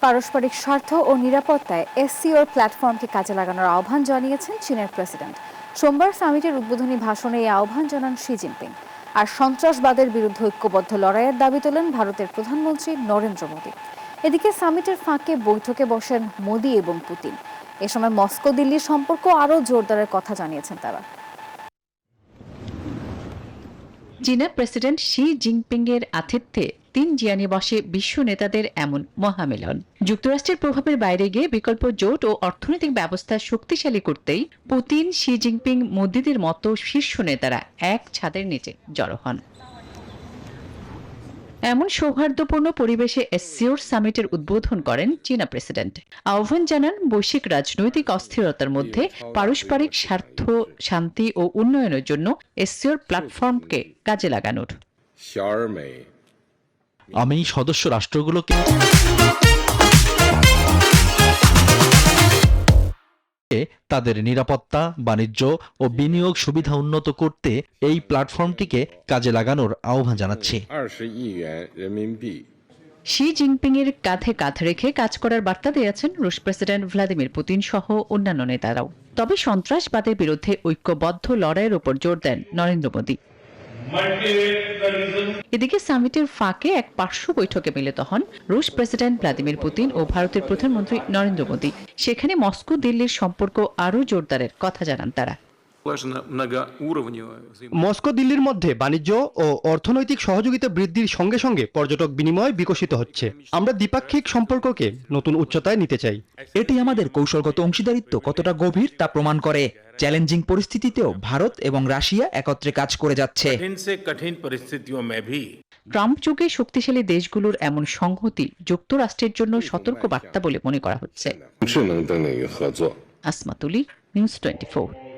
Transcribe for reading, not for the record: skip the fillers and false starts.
পারস্পরিক স্বার্থ ও নিরাপত্তায় এসসিওর প্ল্যাটফর্মকে কাজে লাগানোর আহ্বান জানিয়েছেন চীনের প্রেসিডেন্ট। সোমবার সামিটের উদ্বোধনী ভাষণে এই আহ্বান জানান শি জিনপিং। আর সন্ত্রাসবাদের বিরুদ্ধে ঐক্যবদ্ধ লড়াইয়ের দাবি তোলেন ভারতের প্রধানমন্ত্রী নরেন্দ্র মোদী। এদিকে সামিটের ফাঁকে বৈঠকে বসেন মোদী এবং পুতিন। এ সময় মস্কো দিল্লির সম্পর্ক আরও জোরদারের কথা জানিয়েছেন তারা। চীনা প্রেসিডেন্ট শি জিনপিং এর আতিথ্যে জিয়ানি বসে বিশ্ব নেতাদের এমন মহামিলন। যুক্তরাষ্ট্রের প্রভাবের বাইরে গিয়ে বিকল্প জোট ও অর্থনৈতিক ব্যবস্থা শক্তিশালী করতেই পুতিন, শি জিনপিং, মোদিদের মতো শীর্ষ নেতারা এক ছাদের নিচে জড়ো হন। এমন সৌহার্দ্যপূর্ণ পরিবেশে এসসিওর সামিটের উদ্বোধন করেন চীনা প্রেসিডেন্ট। আহ্বান জানান বৈশ্বিক রাজনৈতিক অস্থিরতার মধ্যে পারস্পরিক স্বার্থ, শান্তি ও উন্নয়নের জন্য এসসিওর প্ল্যাটফর্মকে কাজে লাগানোর। আমি সদস্য রাষ্ট্রগুলোকে তাদের নিরাপত্তা, বাণিজ্য ও বিনিয়োগ সুবিধা উন্নত করতে এই প্ল্যাটফর্মটিকে কাজে লাগানোর আহ্বান জানাচ্ছি। শি জিনপিং এর কাঁধে কাঁধ রেখে কাজ করার বার্তা দিয়েছেন রুশ প্রেসিডেন্ট ভ্লাদিমির পুতিন সহ অন্যান্য নেতারাও। তবে সন্ত্রাসবাদের বিরুদ্ধে ঐক্যবদ্ধ লড়াইয়ের উপর জোর দেন নরেন্দ্র মোদী। এদিকে সামিটের ফাঁকে এক পার্শ্ব বৈঠকে মিলিত হন রুশ প্রেসিডেন্ট ভ্লাদিমির পুতিন ও ভারতের প্রধানমন্ত্রী নরেন্দ্র মোদী। সেখানে মস্কো দিল্লির সম্পর্ক আরও জোরদারের কথা জানান তারা। মস্কো দিল্লির মধ্যে বাণিজ্য ও অর্থনৈতিক সহযোগিতা বৃদ্ধির সঙ্গে সঙ্গে পর্যটক বিনিময় বিকশিত হচ্ছে। আমরা দ্বিপাক্ষিক সম্পর্ককে নতুন উচ্চতায় নিতে চাই। এটি আমাদের কৌশলগত অংশীদারিত্ব কতটা গভীর তা প্রমাণ করে। চ্যালেঞ্জিং পরিস্থিতিতেও ভারত এবং রাশিয়া একত্রে কাজ করে যাচ্ছে। ট্রাম্প যুগে শক্তিশালী দেশগুলোর এমন সংহতি যুক্তরাষ্ট্রের জন্য সতর্ক বার্তা বলে মনে করা হচ্ছে। আসমাতুলি, নিউজ 24।